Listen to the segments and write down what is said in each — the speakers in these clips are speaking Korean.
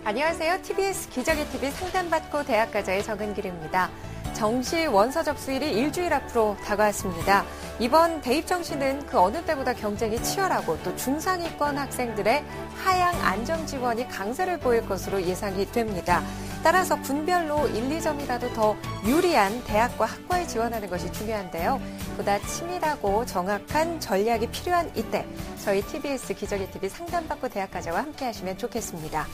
안녕하세요. TBS 기적의 TV 상담받고 대학가자의 정은길입니다. 정시 원서 접수일이 일주일 앞으로 다가왔습니다. 이번 대입 정시는 그 어느 때보다 경쟁이 치열하고 또 중상위권 학생들의 하향 안정 지원이 강세를 보일 것으로 예상이 됩니다. 따라서 분별로 1, 2점이라도 더 유리한 대학과 학과에 지원하는 것이 중요한데요. 보다 치밀하고 정확한 전략이 필요한 이때 저희 TBS 기적의 TV 상담받고 대학가자와 함께 하시면 좋겠습니다.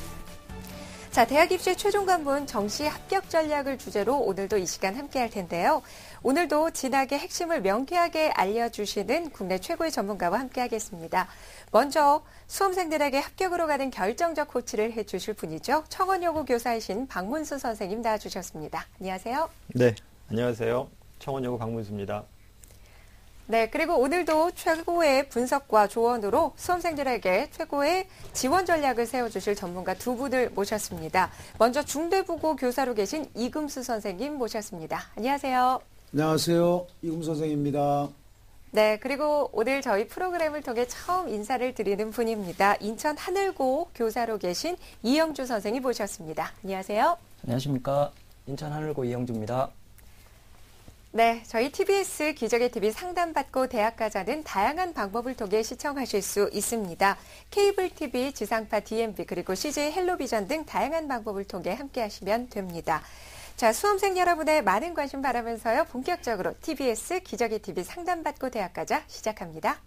자, 대학 입시 최종 관문 정시 합격 전략을 주제로 오늘도 이 시간 함께 할 텐데요. 오늘도 진학의 핵심을 명쾌하게 알려주시는 국내 최고의 전문가와 함께 하겠습니다. 먼저 수험생들에게 합격으로 가는 결정적 코치를 해주실 분이죠. 청원여고 교사이신 박문수 선생님 나와주셨습니다. 안녕하세요. 네, 안녕하세요. 청원여고 박문수입니다. 네, 그리고 오늘도 최고의 분석과 조언으로 수험생들에게 최고의 지원 전략을 세워주실 전문가 두 분을 모셨습니다. 먼저 중대부고 교사로 계신 이금수 선생님 모셨습니다. 안녕하세요. 안녕하세요. 이금수 선생입니다. 네, 그리고 오늘 저희 프로그램을 통해 처음 인사를 드리는 분입니다. 인천 하늘고 교사로 계신 이영주 선생님 모셨습니다. 안녕하세요. 안녕하십니까. 인천 하늘고 이영주입니다. 네, 저희 TBS 기적의 TV 상담받고 대학가자는 다양한 방법을 통해 시청하실 수 있습니다. 케이블 TV, 지상파 DMB, 그리고 CJ 헬로비전 등 다양한 방법을 통해 함께 하시면 됩니다. 자, 수험생 여러분의 많은 관심 바라면서요. 본격적으로 TBS 기적의 TV 상담받고 대학가자 시작합니다.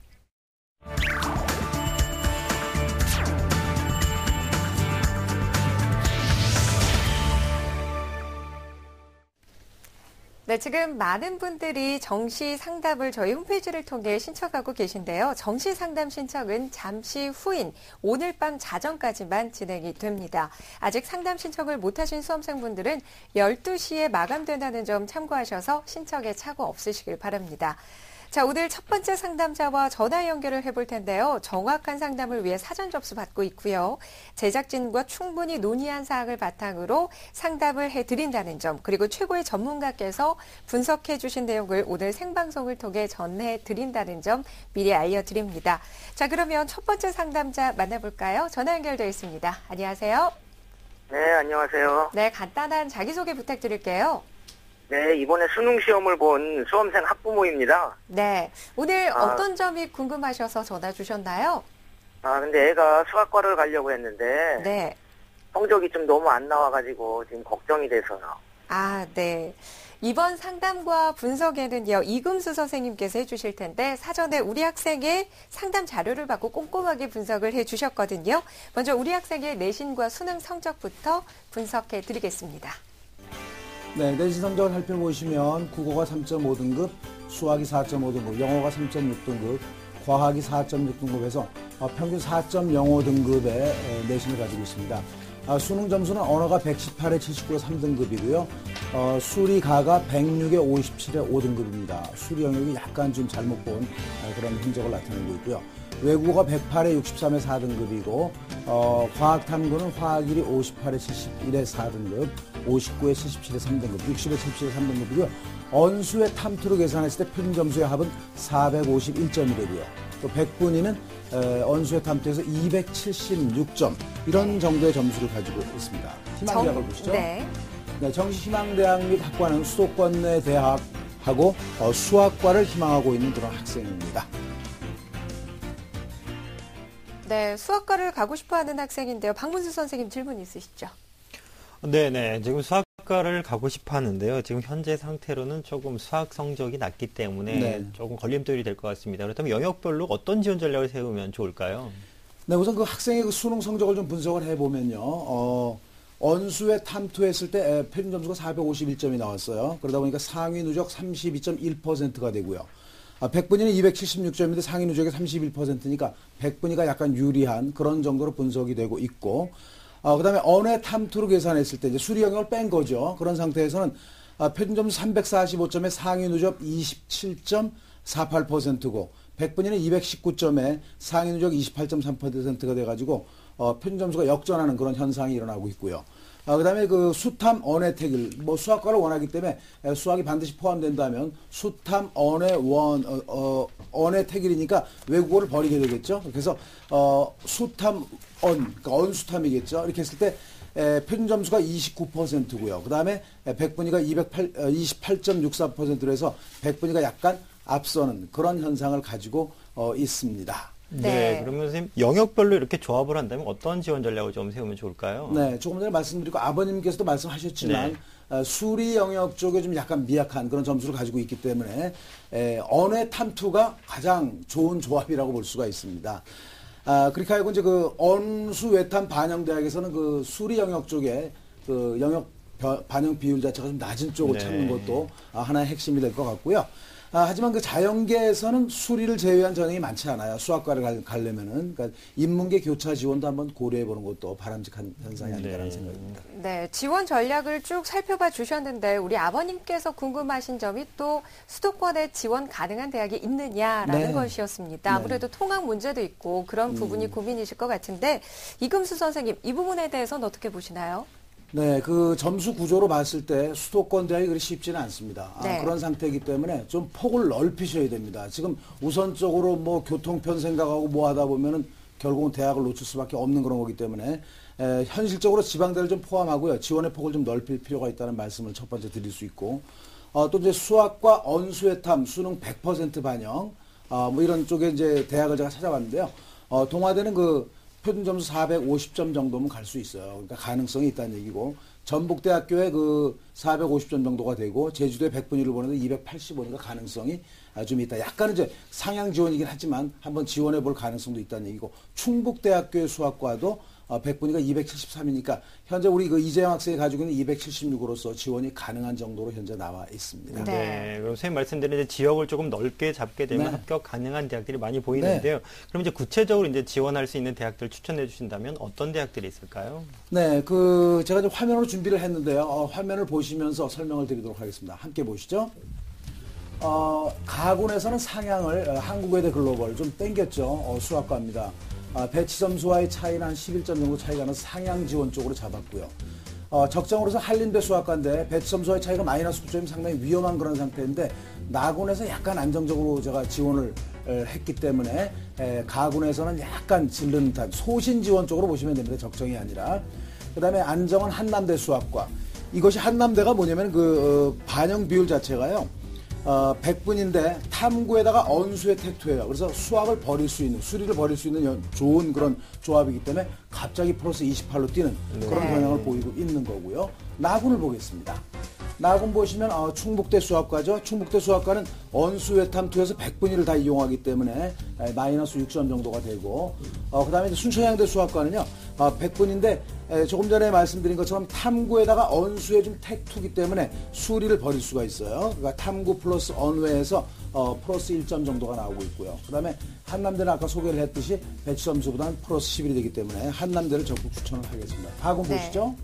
네, 지금 많은 분들이 정시 상담을 저희 홈페이지를 통해 신청하고 계신데요. 정시 상담 신청은 잠시 후인 오늘 밤 자정까지만 진행이 됩니다. 아직 상담 신청을 못하신 수험생분들은 12시에 마감된다는 점 참고하셔서 신청에 착오 없으시길 바랍니다. 자, 오늘 첫 번째 상담자와 전화 연결을 해볼 텐데요. 정확한 상담을 위해 사전 접수 받고 있고요. 제작진과 충분히 논의한 사항을 바탕으로 상담을 해드린다는 점, 그리고 최고의 전문가께서 분석해 주신 내용을 오늘 생방송을 통해 전해드린다는 점 미리 알려드립니다. 자, 그러면 첫 번째 상담자 만나볼까요? 전화 연결되어 있습니다. 안녕하세요. 네, 안녕하세요. 네, 간단한 자기소개 부탁드릴게요. 네, 이번에 수능 시험을 본 수험생 학부모입니다. 네, 오늘 어떤 점이 궁금하셔서 전화 주셨나요? 근데 애가 수학과를 가려고 했는데 네. 성적이 좀 너무 안 나와가지고 지금 걱정이 돼서요. 네. 이번 상담과 분석에는요, 이금수 선생님께서 해주실 텐데 사전에 우리 학생의 상담 자료를 받고 꼼꼼하게 분석을 해주셨거든요. 먼저 우리 학생의 내신과 수능 성적부터 분석해 드리겠습니다. 네, 내신 성적을 살펴보시면 국어가 3.5등급, 수학이 4.5등급, 영어가 3.6등급, 과학이 4.6등급에서 평균 4.05등급의 내신을 가지고 있습니다. 수능 점수는 언어가 118에 79로 3등급이고요. 수리가가 106에 57에 5등급입니다. 수리 영역이 약간 좀 잘못 본 그런 흔적을 나타내고 있고요. 외국어가 108에 63에 4등급이고 과학탐구는 화학일이 58에 71에 4등급, 59에 77에 3등급, 60에 77에 3등급이고요. 언수의 탐투로 계산했을 때 표준 점수의 합은 451점이 되고요. 또 백분위는 언수의 탐투에서 276점 이런 정도의 점수를 가지고 있습니다. 희망대학을 보시죠. 네. 네, 정시 희망대학 및 학과는 수도권 내 대학하고 수학과를 희망하고 있는 그런 학생입니다. 네, 수학과를 가고 싶어하는 학생인데요. 박문수 선생님 질문 있으시죠? 네네. 지금 수학과를 가고 싶어 하는데요. 지금 현재 상태로는 조금 수학 성적이 낮기 때문에 조금 걸림돌이 될 것 같습니다. 그렇다면 영역별로 어떤 지원 전략을 세우면 좋을까요? 네, 우선 그 학생의 그 수능 성적을 좀 분석을 해보면요. 언수에 탐투했을 때 표준 점수가 451점이 나왔어요. 그러다 보니까 상위 누적 32.1%가 되고요. 백분위는 276점인데 상위 누적이 31%니까 백분위가 약간 유리한 그런 정도로 분석이 되고 있고, 그 다음에 언어 탐투로 계산했을 때 이제 수리 영역을 뺀 거죠. 그런 상태에서는 표준 점수 345점에 상위 누적 27.48%고, 백분위는 219점에 상위 누적 28.3%가 돼가지고 표준 점수가 역전하는 그런 현상이 일어나고 있고요. 그 다음에 그 수탐 언어 태길, 수학과를 원하기 때문에 수학이 반드시 포함된다면 수탐 언어 태길이니까 외국어를 버리게 되겠죠. 그래서 수탐 그러니까 언수탐이겠죠. 이렇게 했을 때 표준 점수가 29%고요. 그 다음에 백분위가 28.64%로 해서 백분위가 약간 앞서는 그런 현상을 가지고 있습니다. 네. 그러면 선생님 영역별로 이렇게 조합을 한다면 어떤 지원 전략을 좀 세우면 좋을까요? 네, 조금 전에 말씀드리고 아버님께서도 말씀하셨지만 수리 영역 쪽에 좀 약간 미약한 그런 점수를 가지고 있기 때문에 언어의 탐투가 가장 좋은 조합이라고 볼 수가 있습니다. 그렇게 하고 이제 그 언수 외탐 반영 대학에서는 그 수리 영역 쪽에 그 영역 반영 비율 자체가 좀 낮은 쪽을 찾는 것도 하나의 핵심이 될 것 같고요. 하지만 그 자연계에서는 수리를 제외한 전형이 많지 않아요. 수학과를 가려면은. 그러니까 인문계 교차 지원도 한번 고려해보는 것도 바람직한 현상이 아닌가라는 생각입니다. 네, 지원 전략을 쭉 살펴봐 주셨는데 우리 아버님께서 궁금하신 점이 또 수도권에 지원 가능한 대학이 있느냐라는 것이었습니다. 아무래도 통학 문제도 있고 그런 부분이 고민이실 것 같은데 이금수 선생님, 이 부분에 대해서는 어떻게 보시나요? 네, 그 점수 구조로 봤을 때 수도권 대학이 그리 쉽지는 않습니다. 그런 상태이기 때문에 좀 폭을 넓히셔야 됩니다. 지금 우선적으로 뭐 교통편 생각하고 뭐 하다 보면은 결국은 대학을 놓칠 수밖에 없는 그런 거기 때문에 현실적으로 지방대를 좀 포함하고요. 지원의 폭을 좀 넓힐 필요가 있다는 말씀을 첫 번째 드릴 수 있고 또 이제 수학과 언수외탐, 수능 100% 반영 뭐 이런 쪽에 이제 대학을 제가 찾아봤는데요. 동아대는 그 표준 점수 450점 정도면 갈 수 있어요. 그러니까 가능성이 있다는 얘기고 전북대학교에 그 450점 정도가 되고 제주도에 100분위를 보는데 285니까 가능성이 좀 있다. 약간은 이제 상향 지원이긴 하지만 한번 지원해 볼 가능성도 있다는 얘기고 충북대학교의 수학과도 100분위가 273이니까 현재 우리 그 이재영 학생이 가지고 있는 276으로서 지원이 가능한 정도로 현재 나와 있습니다. 네. 그럼 선생님 말씀드린 지역을 조금 넓게 잡게 되면 합격 가능한 대학들이 많이 보이는데요. 그럼 이제 구체적으로 이제 지원할 수 있는 대학들 추천해 주신다면 어떤 대학들이 있을까요? 네, 제가 이제 화면으로 준비를 했는데요. 화면을 보시면서 설명을 드리도록 하겠습니다. 함께 보시죠. 가군에서는 상향을 한국외대 글로벌 좀 땡겼죠. 수학과입니다. 배치 점수와의 차이는 한 11점 정도 차이가 나서 상향 지원 쪽으로 잡았고요. 적정으로서 한림대 수학과인데 배치 점수와의 차이가 마이너스 9점이 상당히 위험한 그런 상태인데 나군에서 약간 안정적으로 제가 지원을 했기 때문에 가군에서는 약간 질른 듯한 소신 지원 쪽으로 보시면 됩니다. 적정이 아니라. 그 다음에 안정은 한남대 수학과. 이것이 한남대가 뭐냐면 반영 비율 자체가요. 100분인데 탐구에다가 언수의 택투예요. 그래서 수학을 버릴 수 있는, 수리를 버릴 수 있는 좋은 그런 조합이기 때문에 갑자기 플러스 28로 뛰는 그런 경향을 보이고 있는 거고요. 나군을 보겠습니다. 나군 보시면 충북대 수학과죠. 충북대 수학과는 언수외탐투에서 100분위를 다 이용하기 때문에 마이너스 6점 정도가 되고 그 다음에 순천향대 수학과는요. 100분인데 조금 전에 말씀드린 것처럼 탐구에다가 언수의 좀 택투기 때문에 수리를 버릴 수가 있어요. 그러니까 탐구 플러스 언외에서 플러스 1점 정도가 나오고 있고요. 그 다음에 한남대는 아까 소개를 했듯이 배치 점수보다는 플러스 11이 되기 때문에 한남대를 적극 추천을 하겠습니다. 다군 보시죠.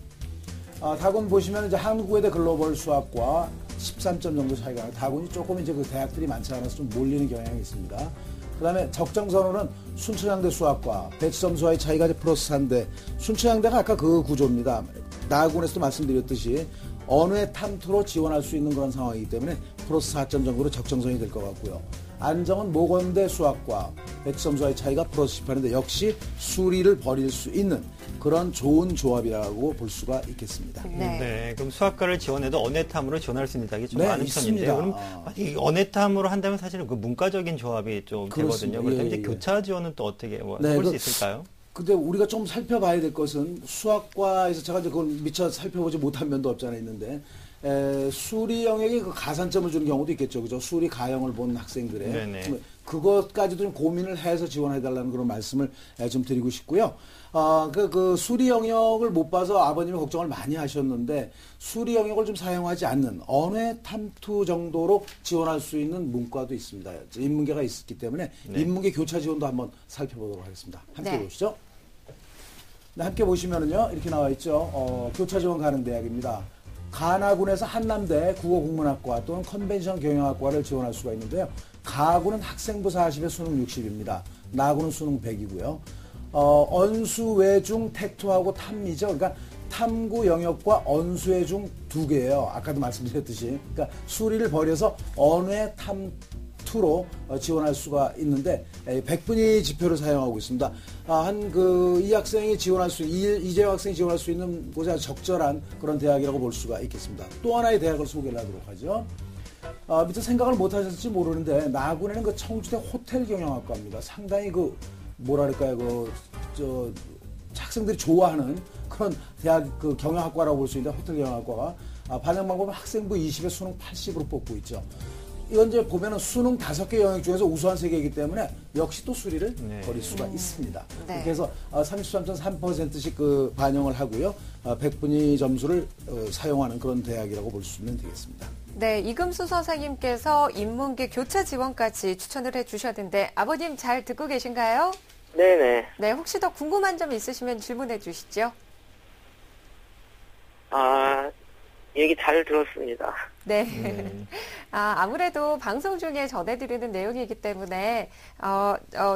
다군 보시면 이제 한국외대 글로벌 수학과 13점 정도 차이가 나요. 다군이 조금 이제 그 대학들이 많지 않아서 좀 몰리는 경향이 있습니다. 그 다음에 적정선호는 순천향대 수학과 배치 점수와의 차이가 이제 플러스 4인데 순천향대가 아까 그 구조입니다. 나군에서도 말씀드렸듯이 언어의 탐투로 지원할 수 있는 그런 상황이기 때문에 플러스 4점 정도로 적정선이 될 것 같고요. 안정은 모건대 수학과 배치 점수와의 차이가 플러스 18인데 역시 수리를 버릴 수 있는 그런 좋은 조합이라고 볼 수가 있겠습니다. 네, 그럼 수학과를 지원해도 언어탐으로 지원할 수 있는 대학이 좀 많은 편인데요. 그럼 이 언어탐으로 한다면 사실은 그 문과적인 조합이 좀 되거든요. 그런데 이제 교차 지원은 또 어떻게 해볼 수 있을까요? 근데 우리가 좀 살펴봐야 될 것은 수학과에서 제가 이제 그걸 미처 살펴보지 못한 면도 없잖아 있는데 수리 영역에 그 가산점을 주는 경우도 있겠죠. 그죠? 수리 가형을 본 학생들의 그것까지도 좀 고민을 해서 지원해달라는 그런 말씀을 좀 드리고 싶고요. 그 수리 영역을 못 봐서 아버님이 걱정을 많이 하셨는데 수리 영역을 좀 사용하지 않는 언어 탐투 정도로 지원할 수 있는 문과도 있습니다. 인문계가 있기 때문에 인문계 교차 지원도 한번 살펴보도록 하겠습니다. 함께 보시죠. 네, 함께 보시면은요 이렇게 나와 있죠. 교차 지원 가는 대학입니다. 가나군에서 한남대 국어국문학과 또는 컨벤션 경영학과를 지원할 수가 있는데요. 가군은 학생부 40에 수능 60입니다. 나군은 수능 100이고요. 언수 외중 택투하고 탐미죠. 그러니까 탐구 영역과 언수의 중 두 개예요. 아까도 말씀드렸듯이. 그러니까 수리를 버려서 언어의 탐투 2로 지원할 수가 있는데 100분위 지표를 사용하고 있습니다. 이 학생이 지원할 수, 이재영 학생이 지원할 수 있는 곳에 아주 적절한 그런 대학이라고 볼 수가 있겠습니다. 또 하나의 대학을 소개를 하도록 하죠. 미처 생각을 못 하셨을지 모르는데 나군에는 그 청주대 호텔 경영학과입니다. 상당히 학생들이 좋아하는 그런 대학 경영학과라고 볼 수 있는데 호텔 경영학과가 반영 방법은 학생부 20에 수능 80으로 뽑고 있죠. 이건 이제 보면은 수능 5개 영역 중에서 우수한 3개이기 때문에 역시 또 수리를 거릴 수가 있습니다. 네. 그래서 33.3%씩 반영을 하고요. 100분위 점수를 사용하는 그런 대학이라고 볼 수는 되겠습니다. 네, 이금수 선생님께서 인문계 교차 지원까지 추천을 해주셨는데 아버님 잘 듣고 계신가요? 네네. 네, 혹시 더 궁금한 점 있으시면 질문해 주시죠. 얘기 잘 들었습니다. 네. 아무래도 방송 중에 전해드리는 내용이기 때문에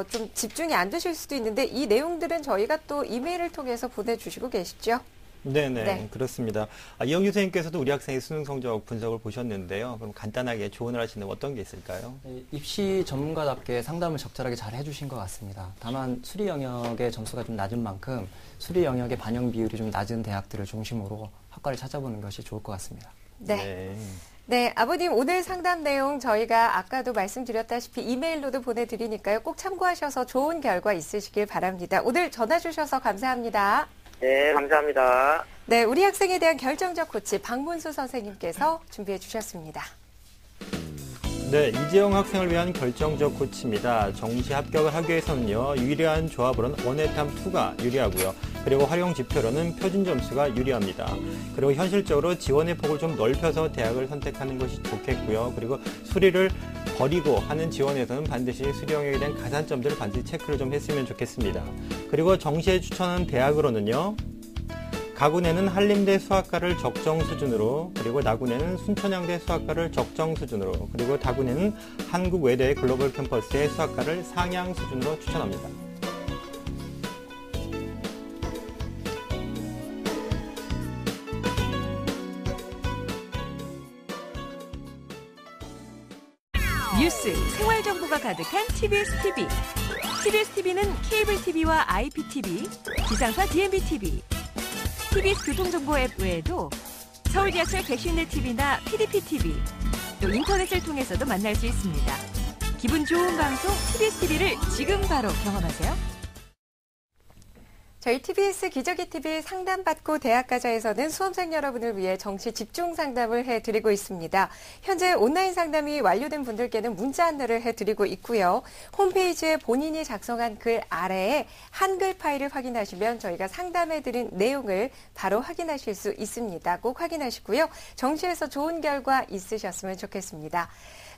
좀 집중이 안 되실 수도 있는데 이 내용들은 저희가 또 이메일을 통해서 보내주시고 계시죠? 네네, 네. 그렇습니다. 이영규 선생님께서도 우리 학생의 수능 성적 분석을 보셨는데요. 그럼 간단하게 조언을 하시는 어떤 게 있을까요? 입시 전문가답게 상담을 적절하게 잘 해주신 것 같습니다. 다만 수리 영역의 점수가 좀 낮은 만큼 수리 영역의 반영 비율이 좀 낮은 대학들을 중심으로 학과를 찾아보는 것이 좋을 것 같습니다. 네. 네, 아버님 오늘 상담 내용 저희가 아까도 말씀드렸다시피 이메일로도 보내드리니까요. 꼭 참고하셔서 좋은 결과 있으시길 바랍니다. 오늘 전화 주셔서 감사합니다. 네, 감사합니다. 네, 우리 학생에 대한 결정적 코치 박문수 선생님께서 준비해 주셨습니다. 네, 이재영 학생을 위한 결정적 코치입니다. 정시 합격을 하기 위해서는요, 유리한 조합으로는 원해탐2가 유리하고요. 그리고 활용 지표로는 표준 점수가 유리합니다. 그리고 현실적으로 지원의 폭을 좀 넓혀서 대학을 선택하는 것이 좋겠고요. 그리고 수리를 버리고 하는 지원에서는 반드시 수리 영역에 대한 가산점들을 반드시 체크를 좀 했으면 좋겠습니다. 그리고 정시에 추천하는 대학으로는요, 가군에는 한림대 수학과를 적정 수준으로, 그리고 나군에는 순천향대 수학과를 적정 수준으로, 그리고 다군에는 한국외대 글로벌 캠퍼스의 수학과를 상향 수준으로 추천합니다. 뉴스, 생활 정보가 가득한 TBS TV. TBS TV는 케이블 TV와 IPTV, 지상파 DMB TV, TBS 교통정보 앱 외에도 서울지하철 객실내 TV나 PDP TV, 또 인터넷을 통해서도 만날 수 있습니다. 기분 좋은 방송 TBS TV를 지금 바로 경험하세요. 저희 TBS 기저귀 TV 상담받고 대학가자에서는 수험생 여러분을 위해 정시 집중 상담을 해드리고 있습니다. 현재 온라인 상담이 완료된 분들께는 문자 안내를 해드리고 있고요. 홈페이지에 본인이 작성한 글 아래에 한글 파일을 확인하시면 저희가 상담해드린 내용을 바로 확인하실 수 있습니다. 꼭 확인하시고요. 정시에서 좋은 결과 있으셨으면 좋겠습니다.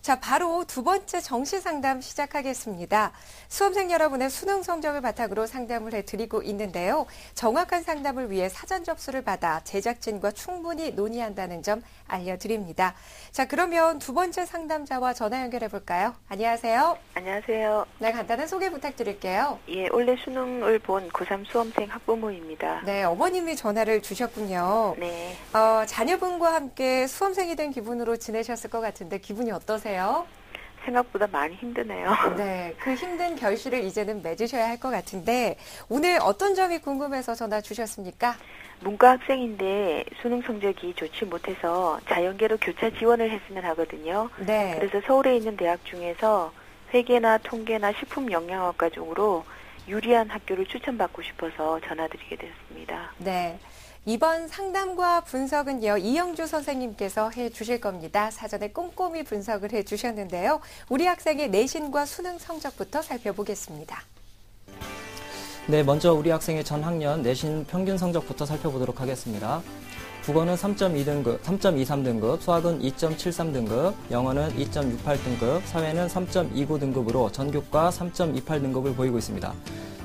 자, 바로 두 번째 정시 상담 시작하겠습니다. 수험생 여러분의 수능 성적을 바탕으로 상담을 해드리고 있는데요. 정확한 상담을 위해 사전 접수를 받아 제작진과 충분히 논의한다는 점 알려드립니다. 자, 그러면 두 번째 상담자와 전화 연결해 볼까요? 안녕하세요. 안녕하세요. 네, 간단한 소개 부탁드릴게요. 예, 올해 수능을 본 고3 수험생 학부모입니다. 네, 어머님이 전화를 주셨군요. 네. 자녀분과 함께 수험생이 된 기분으로 지내셨을 것 같은데 기분이 어떠세요? 생각보다 많이 힘드네요. 네, 그 힘든 결실을 이제는 맺으셔야 할 것 같은데 오늘 어떤 점이 궁금해서 전화 주셨습니까? 문과 학생인데 수능 성적이 좋지 못해서 자연계로 교차 지원을 했으면 하거든요. 네. 그래서 서울에 있는 대학 중에서 회계나 통계나 식품영양학과 중으로 유리한 학교를 추천받고 싶어서 전화드리게 되었습니다. 네. 이번 상담과 분석은요, 이영주 선생님께서 해주실 겁니다. 사전에 꼼꼼히 분석을 해주셨는데요. 우리 학생의 내신과 수능 성적부터 살펴보겠습니다. 네, 먼저 우리 학생의 전 학년 내신 평균 성적부터 살펴보도록 하겠습니다. 국어는 3.23등급, 수학은 2.73등급, 영어는 2.68등급, 사회는 3.29등급으로 전교과 3.28등급을 보이고 있습니다.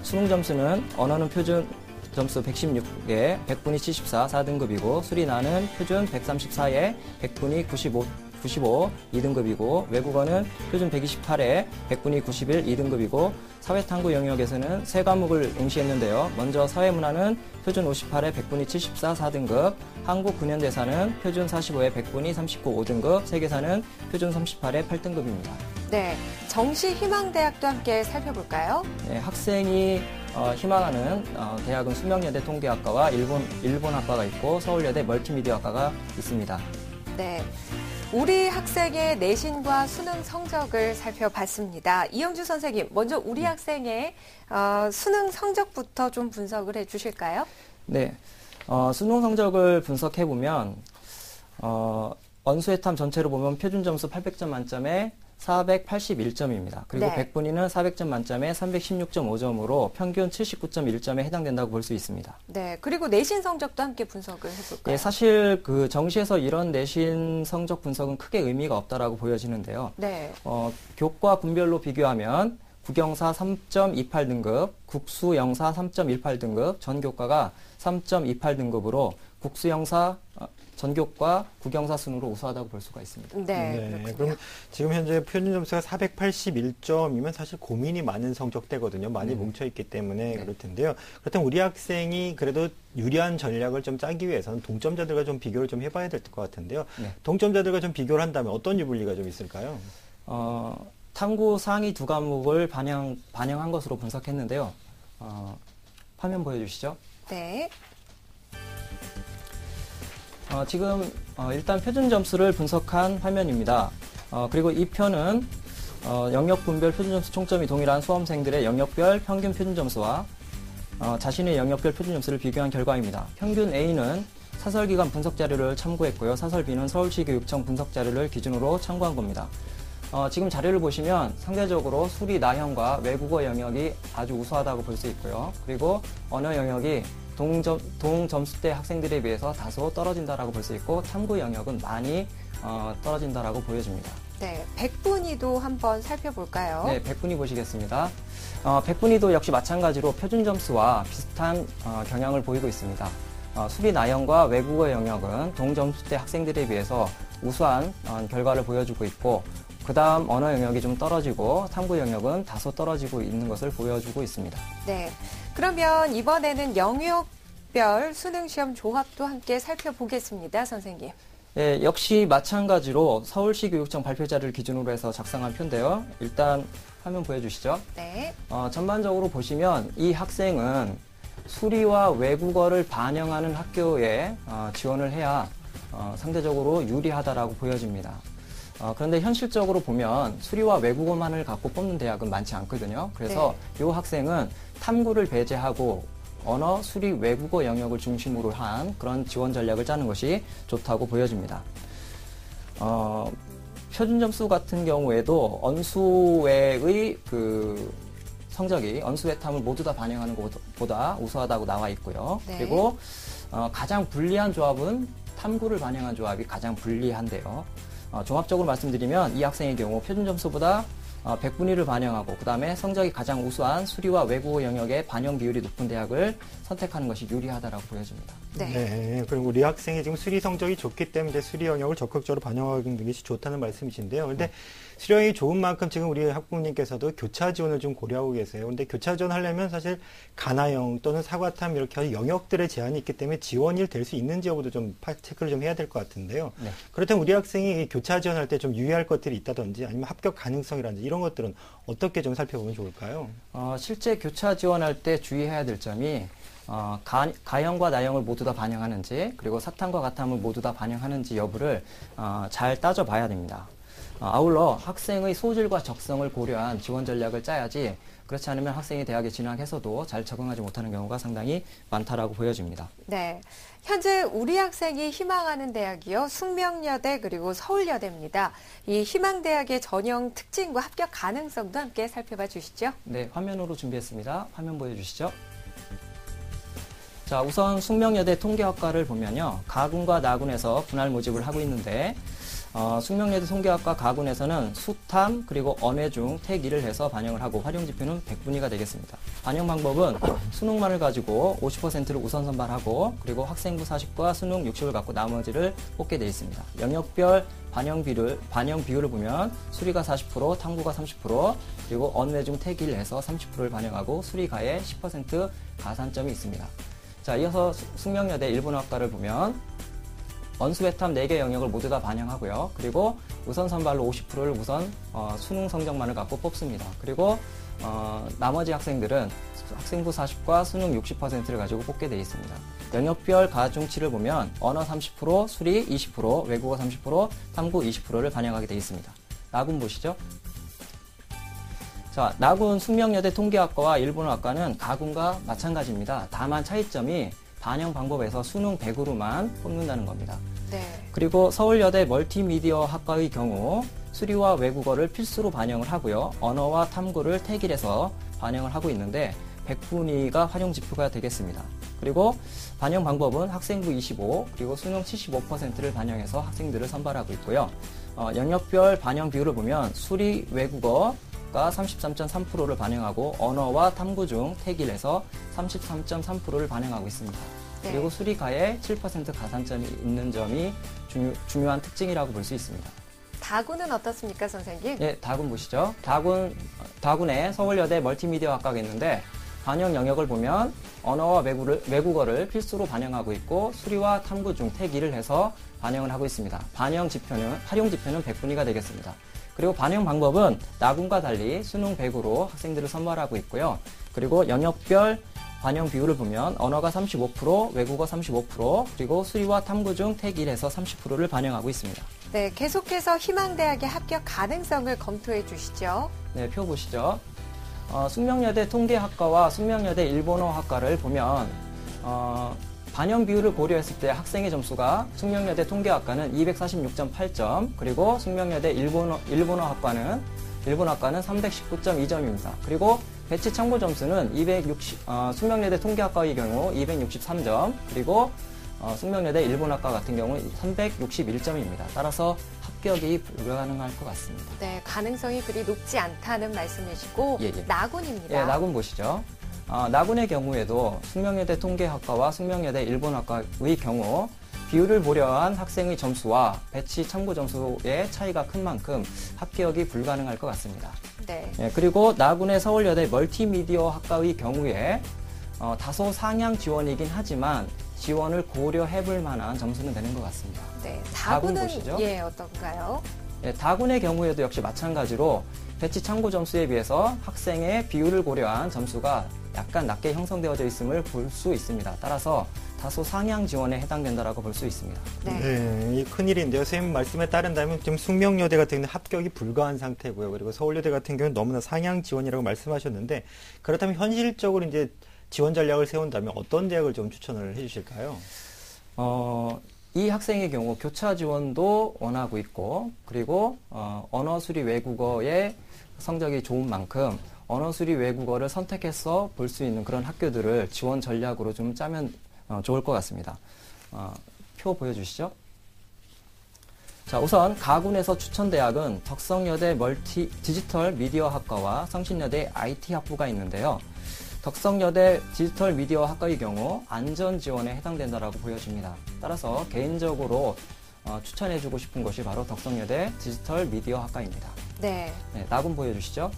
수능 점수는 언어는 표준 점수 116에 100분위 74, 4등급이고 수리나는 표준 134에 100분위 95, 2등급이고 외국어는 표준 128에 100분위 91, 2등급이고 사회탐구 영역에서는 세 과목을 응시했는데요. 먼저 사회문화는 표준 58에 100분위 74, 4등급, 한국 근현대사는 표준 45에 100분위 39, 5등급, 세계사는 표준 38에 8등급입니다. 네, 정시희망대학도 함께 살펴볼까요? 네, 학생이 희망하는 대학은 수명여대 통계학과와 일본학과가 있고 서울여대 멀티미디어학과가 있습니다. 네, 우리 학생의 내신과 수능 성적을 살펴봤습니다. 이영주 선생님, 먼저 우리 학생의 수능 성적부터 좀 분석을 해주실까요? 네, 수능 성적을 분석해보면 언수회탐 전체로 보면 표준 점수 800점 만점에 481점입니다. 그리고 네. 백분위는 400점 만점에 316.5점으로 평균 79.1점에 해당된다고 볼 수 있습니다. 네, 그리고 내신 성적도 함께 분석을 해볼까요? 예, 사실 그 정시에서 이런 내신 성적 분석은 크게 의미가 없다라고 보여지는데요. 네. 교과 분별로 비교하면 국영사 3.28등급, 국수영사 3.18등급, 전교과가 3.28등급으로 국수영사 전교과 국영사 순으로 우수하다고 볼 수가 있습니다. 네, 네, 그럼 지금 현재 표준 점수가 481점이면 사실 고민이 많은 성적대거든요. 많이 뭉쳐있기 때문에 그럴 텐데요. 그렇다면 우리 학생이 그래도 유리한 전략을 좀 짜기 위해서는 동점자들과 좀 비교를 좀 해봐야 될 것 같은데요. 네. 동점자들과 좀 비교를 한다면 어떤 유불리가 좀 있을까요? 탐구 상위 두 과목을 반영한 것으로 분석했는데요. 화면 보여주시죠. 네. 지금 일단 표준 점수를 분석한 화면입니다. 그리고 이 편은 영역 분별 표준 점수 총점이 동일한 수험생들의 영역별 평균 표준 점수와 자신의 영역별 표준 점수를 비교한 결과입니다. 평균 A는 사설기관 분석 자료를 참고했고요. 사설 B는 서울시교육청 분석 자료를 기준으로 참고한 겁니다. 지금 자료를 보시면 상대적으로 수리 나형과 외국어 영역이 아주 우수하다고 볼 수 있고요. 그리고 언어 영역이 동점수대 학생들에 비해서 다소 떨어진다라고 볼 수 있고 탐구 영역은 많이 떨어진다라고 보여집니다. 네, 백분위도 한번 살펴볼까요? 네, 백분위 보시겠습니다. 백분위도 역시 마찬가지로 표준 점수와 비슷한 경향을 보이고 있습니다. 수리 나형과 외국어 영역은 동점수대 학생들에 비해서 우수한 결과를 보여주고 있고 그 다음 언어 영역이 좀 떨어지고 탐구 영역은 다소 떨어지고 있는 것을 보여주고 있습니다. 네, 그러면 이번에는 영역별 수능시험 조합도 함께 살펴보겠습니다, 선생님. 네, 역시 마찬가지로 서울시 교육청 발표 자료를 기준으로 해서 작성한 표인데요. 일단 화면 보여주시죠. 네. 전반적으로 보시면 이 학생은 수리와 외국어를 반영하는 학교에 지원을 해야 상대적으로 유리하다라고 보여집니다. 그런데 현실적으로 보면 수리와 외국어만을 갖고 뽑는 대학은 많지 않거든요. 그래서 이 학생은 탐구를 배제하고 언어, 수리, 외국어 영역을 중심으로 한 그런 지원 전략을 짜는 것이 좋다고 보여집니다. 표준 점수 같은 경우에도 언수외의 그 성적이 언수외탐을 모두 다 반영하는 것보다 우수하다고 나와 있고요. 네. 그리고 가장 불리한 조합은 탐구를 반영한 조합이 가장 불리한데요. 종합적으로 말씀드리면 이 학생의 경우 표준 점수보다 백분위를 반영하고 그 다음에 성적이 가장 우수한 수리와 외국어 영역의 반영 비율이 높은 대학을 선택하는 것이 유리하다라고 보여집니다. 네. 네. 그리고 우리 학생이 지금 수리 성적이 좋기 때문에 수리 영역을 적극적으로 반영하는 것이 좋다는 말씀이신데요. 그런데 수령이 좋은 만큼 지금 우리 학부모님께서도 교차 지원을 좀 고려하고 계세요. 그런데 교차 지원 하려면 사실 가나형 또는 사과탐 이렇게 영역들의 제한이 있기 때문에 지원이 될 수 있는지 여부도 좀 체크를 좀 해야 될 것 같은데요. 네. 그렇다면 우리 학생이 교차 지원할 때 좀 유의할 것들이 있다든지 아니면 합격 가능성이라든지 이런 것들은 어떻게 좀 살펴보면 좋을까요? 실제 교차 지원할 때 주의해야 될 점이 가형과 나형을 모두 다 반영하는지 그리고 사탐과 가탐을 모두 다 반영하는지 여부를 잘 따져봐야 됩니다. 아울러 학생의 소질과 적성을 고려한 지원 전략을 짜야지 그렇지 않으면 학생이 대학에 진학해서도 잘 적응하지 못하는 경우가 상당히 많다라고 보여집니다. 네, 현재 우리 학생이 희망하는 대학이요. 숙명여대 그리고 서울여대입니다. 이 희망대학의 전형 특징과 합격 가능성도 함께 살펴봐 주시죠. 네, 화면으로 준비했습니다. 화면 보여주시죠. 자, 우선 숙명여대 통계학과를 보면요. 가군과 나군에서 분할 모집을 하고 있는데 숙명여대 통계학과 가군에서는 수탐 그리고 언외 중 택 1을 해서 반영을 하고 활용지표는 백분위가 되겠습니다. 반영 방법은 수능만을 가지고 50%를 우선 선발하고 그리고 학생부 40과 수능 60을 갖고 나머지를 뽑게 되어 있습니다. 영역별 반영 비율을 보면 수리가 40%, 탐구가 30%, 그리고 언외 중 택 1 해서 30%를 반영하고 수리가에 10% 가산점이 있습니다. 자, 이어서 숙명여대 일본어학과를 보면 언수배탐 4개 영역을 모두 다 반영하고요. 그리고 우선 선발로 50%를 우선 수능 성적만을 갖고 뽑습니다. 그리고 나머지 학생들은 학생부 40과 수능 60%를 가지고 뽑게 되어 있습니다. 영역별 가중치를 보면 언어 30%, 수리 20%, 외국어 30%, 탐구 20%를 반영하게 되어 있습니다. 나군 보시죠. 자, 나군 숙명여대 통계학과와 일본어학과는 가군과 마찬가지입니다. 다만 차이점이 반영 방법에서 수능 100으로만 뽑는다는 겁니다. 네. 그리고 서울여대 멀티미디어 학과의 경우 수리와 외국어를 필수로 반영을 하고요. 언어와 탐구를 택일해서 반영을 하고 있는데 100분위가 활용 지표가 되겠습니다. 그리고 반영 방법은 학생부 25, 그리고 수능 75%를 반영해서 학생들을 선발하고 있고요. 영역별 반영 비율을 보면 수리, 외국어가 33.3%를 반영하고 언어와 탐구 중 택일해서 33.3%를 반영하고 있습니다. 네. 그리고 수리가에 7% 가산점이 있는 점이 중요한 특징이라고 볼 수 있습니다. 다군은 어떻습니까, 선생님? 네, 다군 보시죠. 다군에 서울여대 멀티미디어 학과가 있는데 반영 영역을 보면 언어와 외국어를 필수로 반영하고 있고 수리와 탐구 중 택일을 해서 반영을 하고 있습니다. 활용 지표는 100분위가 되겠습니다. 그리고 반영 방법은 나군과 달리 수능 100으로 학생들을 선발하고 있고요. 그리고 영역별 반영 비율을 보면 언어가 35%, 외국어 35%, 그리고 수리와 탐구 중 택일에서 30%를 반영하고 있습니다. 네, 계속해서 희망대학의 합격 가능성을 검토해 주시죠. 네, 표 보시죠. 숙명여대 통계학과와 숙명여대 일본어학과를 보면 반영 비율을 고려했을 때 학생의 점수가 숙명여대 통계학과는 246.8점, 그리고 숙명여대 일본어학과는 319.2점입니다. 그리고 배치 참고 점수는 숙명여대 통계학과의 경우 263점, 그리고 숙명여대 일본어학과 같은 경우 361점입니다. 따라서 합격이 불가능할 것 같습니다. 네, 가능성이 그리 높지 않다는 말씀이시고 나군입니다. 예, 나군 보시죠. 나군의 경우에도 숙명여대 통계학과와 숙명여대 일본어학과의 경우 비율을 고려한 학생의 점수와 배치 참고 점수의 차이가 큰 만큼 합격이 불가능할 것 같습니다. 네. 예, 그리고 나군의 서울여대 멀티미디어 학과의 경우에 다소 상향 지원이긴 하지만 지원을 고려해볼 만한 점수는 되는 것 같습니다. 네, 다군 다군은 보시죠. 예, 어떤가요? 예, 다군의 경우에도 역시 마찬가지로 배치 참고 점수에 비해서 학생의 비율을 고려한 점수가 약간 낮게 형성되어져 있음을 볼 수 있습니다. 따라서 다소 상향 지원에 해당된다라고 볼 수 있습니다. 네, 이 큰일인데요. 선생님 말씀에 따른다면 지금 숙명여대 같은 경우는 합격이 불가한 상태고요. 그리고 서울여대 같은 경우는 너무나 상향 지원이라고 말씀하셨는데 그렇다면 현실적으로 이제 지원 전략을 세운다면 어떤 대학을 좀 추천을 해주실까요? 이 학생의 경우 교차 지원도 원하고 있고 그리고 언어 수리 외국어의 성적이 좋은 만큼 언어 수리 외국어를 선택해서 볼 수 있는 그런 학교들을 지원 전략으로 좀 짜면 좋을 것 같습니다. 표 보여주시죠. 자, 우선 가군에서 추천 대학은 덕성여대 디지털 미디어 학과와 성신여대 IT 학부가 있는데요. 덕성여대 디지털 미디어 학과의 경우 안전 지원에 해당된다라고 보여집니다. 따라서 개인적으로 추천해주고 싶은 것이 바로 덕성여대 디지털 미디어 학과입니다. 네. 네, 나군 보여주시죠.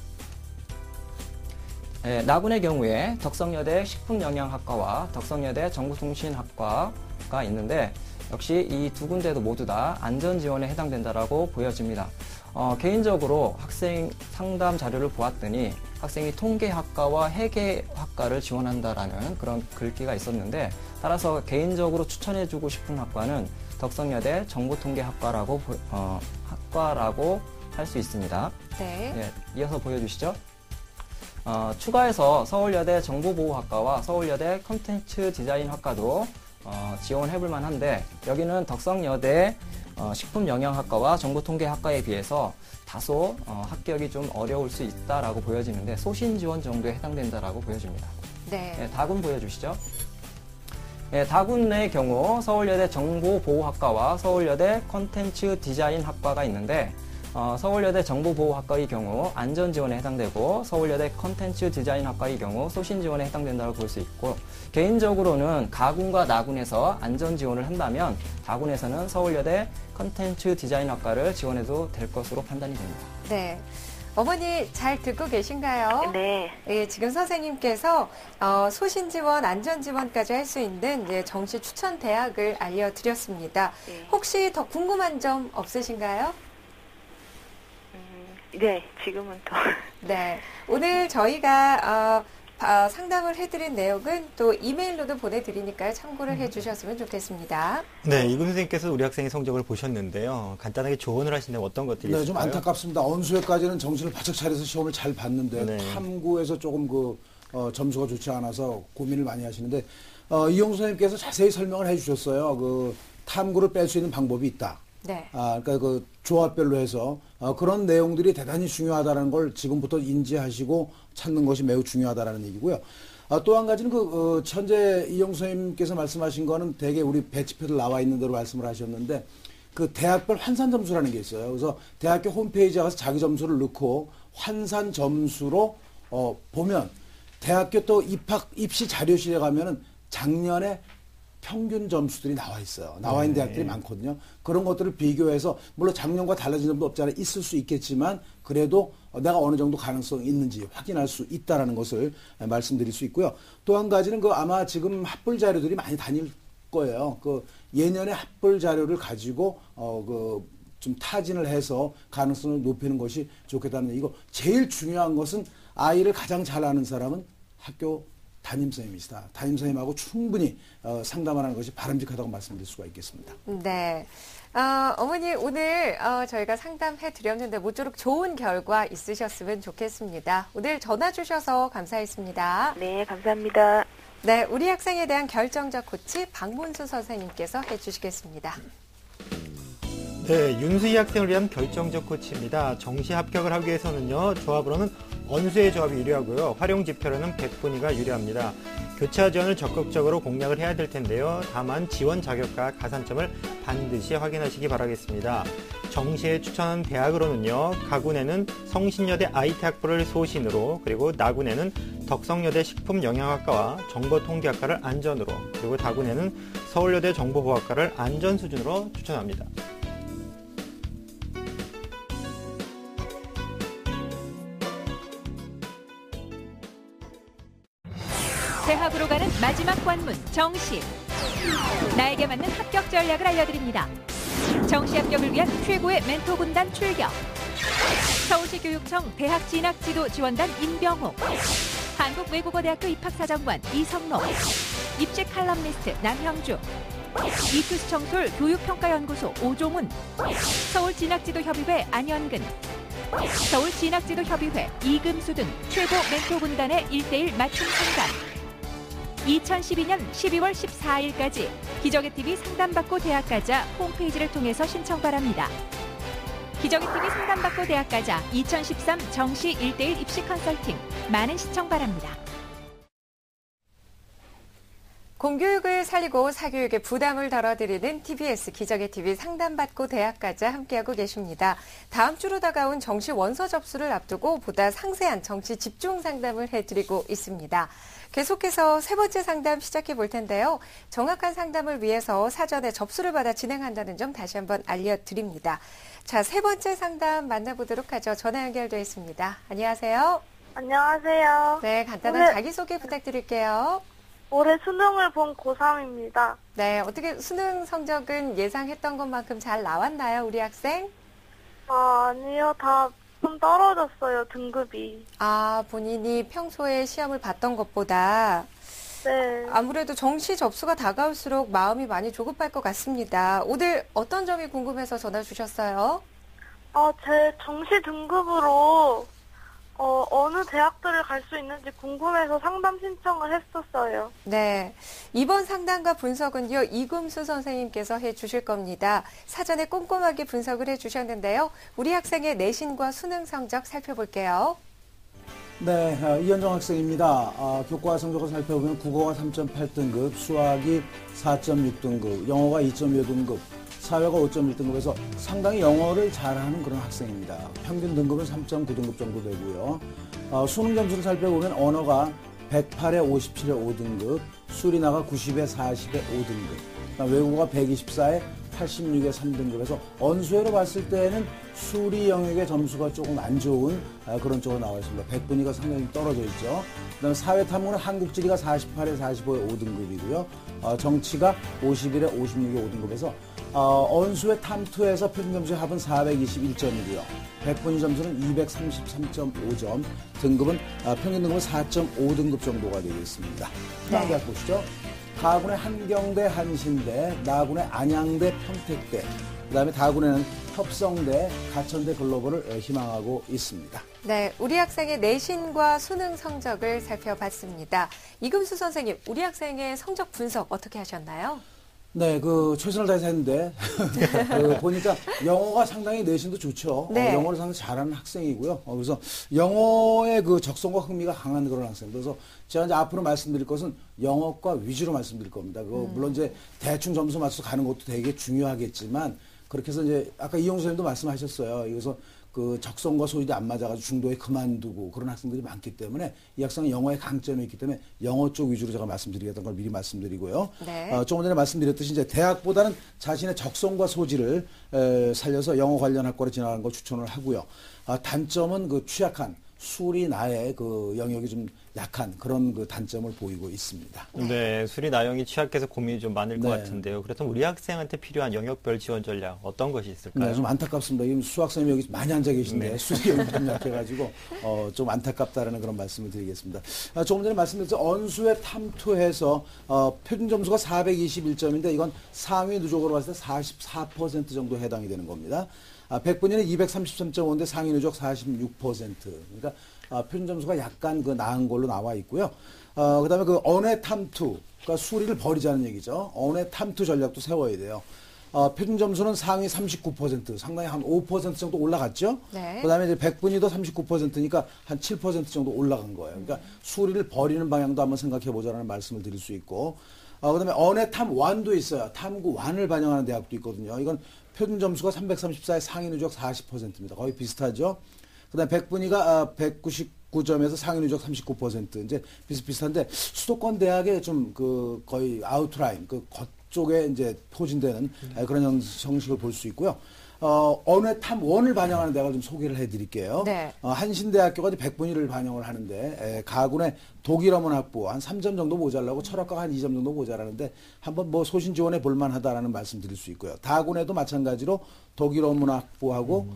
네, 나군의 경우에 덕성여대 식품영양학과와 덕성여대 정보통신학과가 있는데 역시 이 두 군데도 모두 다 안전 지원에 해당된다라고 보여집니다. 개인적으로 학생 상담 자료를 보았더니 학생이 통계학과와 회계학과를 지원한다라는 그런 글귀가 있었는데 따라서 개인적으로 추천해주고 싶은 학과는 덕성여대 정보통계학과라고 할 수 있습니다. 네. 네, 이어서 보여주시죠. 추가해서 서울여대 정보보호학과와 서울여대 콘텐츠 디자인학과도 지원해볼 만한데 여기는 덕성여대 식품영양학과와 정보통계학과에 비해서 다소 합격이 좀 어려울 수 있다라고 보여지는데 소신 지원 정도에 해당된다라고 보여집니다. 네. 네, 다군 보여주시죠. 네, 다군의 경우 서울여대 정보보호학과와 서울여대 콘텐츠 디자인학과가 있는데 서울여대 정보보호학과의 경우 안전지원에 해당되고 서울여대 콘텐츠 디자인학과의 경우 소신지원에 해당된다고 볼 수 있고 개인적으로는 가군과 나군에서 안전지원을 한다면 다군에서는 서울여대 콘텐츠 디자인학과를 지원해도 될 것으로 판단이 됩니다. 네. 어머니 잘 듣고 계신가요? 네. 예, 지금 선생님께서 소신지원, 안전지원까지 할 수 있는 정시 추천 대학을 알려드렸습니다. 네. 혹시 더 궁금한 점 없으신가요? 네, 지금은 더. 네. 오늘 저희가 상담을 해드린 내용은 또 이메일로도 보내드리니까요. 참고를 해주셨으면 좋겠습니다. 네, 이금 선생님께서 우리 학생의 성적을 보셨는데요. 간단하게 조언을 하신다면 어떤 것들이 있을까요? 좀 안타깝습니다. 언수회까지는 정신을 바짝 차려서 시험을 잘 봤는데 네. 탐구에서 조금 점수가 좋지 않아서 고민을 많이 하시는데 이용수 선생님께서 자세히 설명을 해주셨어요. 그 탐구를 뺄 수 있는 방법이 있다. 네. 그러니까 그 조합별로 해서 그런 내용들이 대단히 중요하다는 걸 지금부터 인지하시고 찾는 것이 매우 중요하다라는 얘기고요. 또 한 가지는 현재 이용수 선생님께서 말씀하신 거는 대개 우리 배치표들 나와 있는 대로 말씀을 하셨는데 그 대학별 환산 점수라는 게 있어요. 그래서 대학교 홈페이지에 가서 자기 점수를 넣고 환산 점수로 보면 대학교 또 입시 자료실에 가면은 작년에 평균 점수들이 나와 있어요. 나와 있는 대학들이 많거든요. 그런 것들을 비교해서 물론 작년과 달라진 점도 없지 않아 있을 수 있겠지만 그래도 내가 어느 정도 가능성이 있는지 확인할 수 있다라는 것을 말씀드릴 수 있고요. 또 한 가지는 아마 지금 합불 자료들이 많이 다닐 거예요. 예년의 합불 자료를 가지고 좀 타진을 해서 가능성을 높이는 것이 좋겠다는 얘기고 제일 중요한 것은 아이를 가장 잘 아는 사람은 학교 담임선생님이시다. 담임선생님하고 충분히 상담을 하는 것이 바람직하다고 말씀드릴 수가 있겠습니다. 네. 어머니 오늘 저희가 상담해 드렸는데 모쪼록 좋은 결과 있으셨으면 좋겠습니다. 오늘 전화 주셔서 감사했습니다. 네, 감사합니다. 네, 우리 학생에 대한 결정적 코치 박문수 선생님께서 해주시겠습니다. 네, 윤수희 학생을 위한 결정적 코치입니다. 정시 합격을 하기 위해서는요, 조합으로는 언수의 조합이 유리하고요, 활용 지표로는 백분위가 유리합니다. 교차 지원을 적극적으로 공략을 해야 될 텐데요. 다만 지원 자격과 가산점을 반드시 확인하시기 바라겠습니다. 정시에 추천한 대학으로는요, 가군에는 성신여대 IT 학부를 소신으로, 그리고 나군에는 덕성여대 식품영양학과와 정보통계학과를 안전으로, 그리고 다군에는 서울여대 정보보학과를 안전 수준으로 추천합니다. 대학으로 가는 마지막 관문 정시. 나에게 맞는 합격 전략을 알려드립니다. 정시 합격을 위한 최고의 멘토 군단 출격. 서울시 교육청 대학진학지도지원단 임병호, 한국외국어대학교 입학사정관 이성록, 입시 칼럼니스트 남형주, 이투스청솔 교육평가연구소 오종훈, 서울진학지도협의회 안현근, 서울진학지도협의회 이금수 등 최고 멘토 군단의 1:1 맞춤 상담. 2012년 12월 14일까지 기적의TV 상담받고 대학가자 홈페이지를 통해서 신청 바랍니다. 기적의TV 상담받고 대학가자 2013 정시 1:1 입시 컨설팅 많은 시청 바랍니다. 공교육을 살리고 사교육에 부담을 덜어드리는 TBS 기적의TV 상담받고 대학가자 함께하고 계십니다. 다음 주로 다가온 정시 원서 접수를 앞두고 보다 상세한 정시 집중 상담을 해드리고 있습니다. 계속해서 세 번째 상담 시작해 볼 텐데요. 정확한 상담을 위해서 사전에 접수를 받아 진행한다는 점 다시 한번 알려드립니다. 자, 세 번째 상담 만나보도록 하죠. 전화 연결되어 있습니다. 안녕하세요. 안녕하세요. 네, 간단한 자기소개 부탁드릴게요. 올해 수능을 본 고3입니다. 네, 어떻게 수능 성적은 예상했던 것만큼 잘 나왔나요, 우리 학생? 아니요, 다 좀 떨어졌어요, 등급이. 본인이 평소에 시험을 봤던 것보다 네. 아무래도 정시 접수가 다가올수록 마음이 많이 조급할 것 같습니다. 오늘 어떤 점이 궁금해서 전화 주셨어요? 제 정시 등급으로 어느 대학들을 갈 수 있는지 궁금해서 상담 신청을 했었어요. 네. 이번 상담과 분석은요, 이금수 선생님께서 해주실 겁니다. 사전에 꼼꼼하게 분석을 해주셨는데요. 우리 학생의 내신과 수능 성적 살펴볼게요. 네, 이현정 학생입니다. 교과 성적을 살펴보면 국어가 3.8등급, 수학이 4.6등급, 영어가 2.5등급, 사회가 5.1등급에서 상당히 영어를 잘하는 그런 학생입니다. 평균 등급은 3.9등급 정도 되고요. 수능 점수를 살펴보면 언어가 108에 57에 5등급, 수리나가 90에 40에 5등급, 외국어가 124에 86에 3등급에서 언수회로 봤을 때는 수리 영역의 점수가 조금 안 좋은 그런 쪽으로 나와 있습니다. 백분위가 상당히 떨어져 있죠. 그다음에 사회탐구는 한국지리가 48에 45에 5등급이고요. 정치가 51에 56에 5등급에서 언수회 탐투에서 표준 점수의 합은 421점이고요. 백분위 점수는 233.5점, 등급은 평균 등급은 4.5등급 정도가 되겠습니다. 다음 대학 보시죠. 가군의 한경대, 한신대, 나군의 안양대, 평택대, 그 다음에 다군에는 협성대, 가천대 글로벌을 희망하고 있습니다. 네, 우리 학생의 내신과 수능 성적을 살펴봤습니다. 이금수 선생님, 우리 학생의 성적 분석 어떻게 하셨나요? 네, 최선을 다해서 했는데, 보니까 영어가 상당히 내신도 좋죠. 네. 영어를 상당히 잘하는 학생이고요. 그래서 영어의 적성과 흥미가 강한 그런 학생. 그래서 제가 이제 앞으로 말씀드릴 것은 영어과 위주로 말씀드릴 겁니다. 물론 이제 대충 점수 맞춰서 가는 것도 되게 중요하겠지만, 그렇게 해서 이제 아까 이용수 선생님도 말씀하셨어요. 그래서 적성과 소질이 안 맞아가지고 중도에 그만두고 그런 학생들이 많기 때문에 이 학생은 영어에 강점이 있기 때문에 영어 쪽 위주로 제가 말씀드리겠다는 걸 미리 말씀드리고요. 네. 조금 전에 말씀드렸듯이 이제 대학보다는 자신의 적성과 소질을 살려서 영어 관련 학과로 진학하는 걸 추천을 하고요. 단점은 취약한 수리 나의 영역이 좀 약한 그런 단점을 보이고 있습니다. 네, 수리 나영이 취약해서 고민이 좀 많을 것 네. 같은데요. 그렇다면 우리 학생한테 필요한 영역별 지원 전략 어떤 것이 있을까요? 네, 좀 안타깝습니다. 지금 수학생이 여기 많이 앉아 계신데 네. 수리 영역이 좀 약해가지고 좀 안타깝다라는 그런 말씀을 드리겠습니다. 조금 전에 말씀드렸죠. 언수회 탐투해서 표준 점수가 421점인데 이건 상위 누적으로 봤을 때 44% 정도 해당이 되는 겁니다. 백분위는 233.5인데 상위 누적 46%. 그러니까 표준 점수가 약간 나은 걸로 나와 있고요. 그다음에 언해 탐투, 그러니까 수리를 버리자는 얘기죠. 언해 탐투 전략도 세워야 돼요. 표준 점수는 상위 39%, 상당히 한 5% 정도 올라갔죠. 네. 그다음에 이제 백분위도 39%니까 한 7% 정도 올라간 거예요. 그러니까 수리를 버리는 방향도 한번 생각해 보자라는 말씀을 드릴 수 있고. 그다음에 언해 탐1도 있어요. 탐구 1을 반영하는 대학도 있거든요. 이건 표준 점수가 334에 상위 누적 40%입니다. 거의 비슷하죠. 그다음에 백분위가 199점에서 상위 누적 39%. 이제 비슷비슷한데 수도권 대학의 좀 거의 아웃라인 겉쪽에 이제 포진되는 그런 형식을 볼 수 있고요. 언해 탐 1을 반영하는 대학을 좀 소개를 해드릴게요. 네. 한신대학교가 백분위를 반영을 하는데 가군의 독일어문 학부 한 3점 정도 모자라고 철학과가 한 2점 정도 모자라는데 한번 소신 지원해 볼 만하다라는 말씀 드릴 수 있고요. 다군에도 마찬가지로 독일어문 학부하고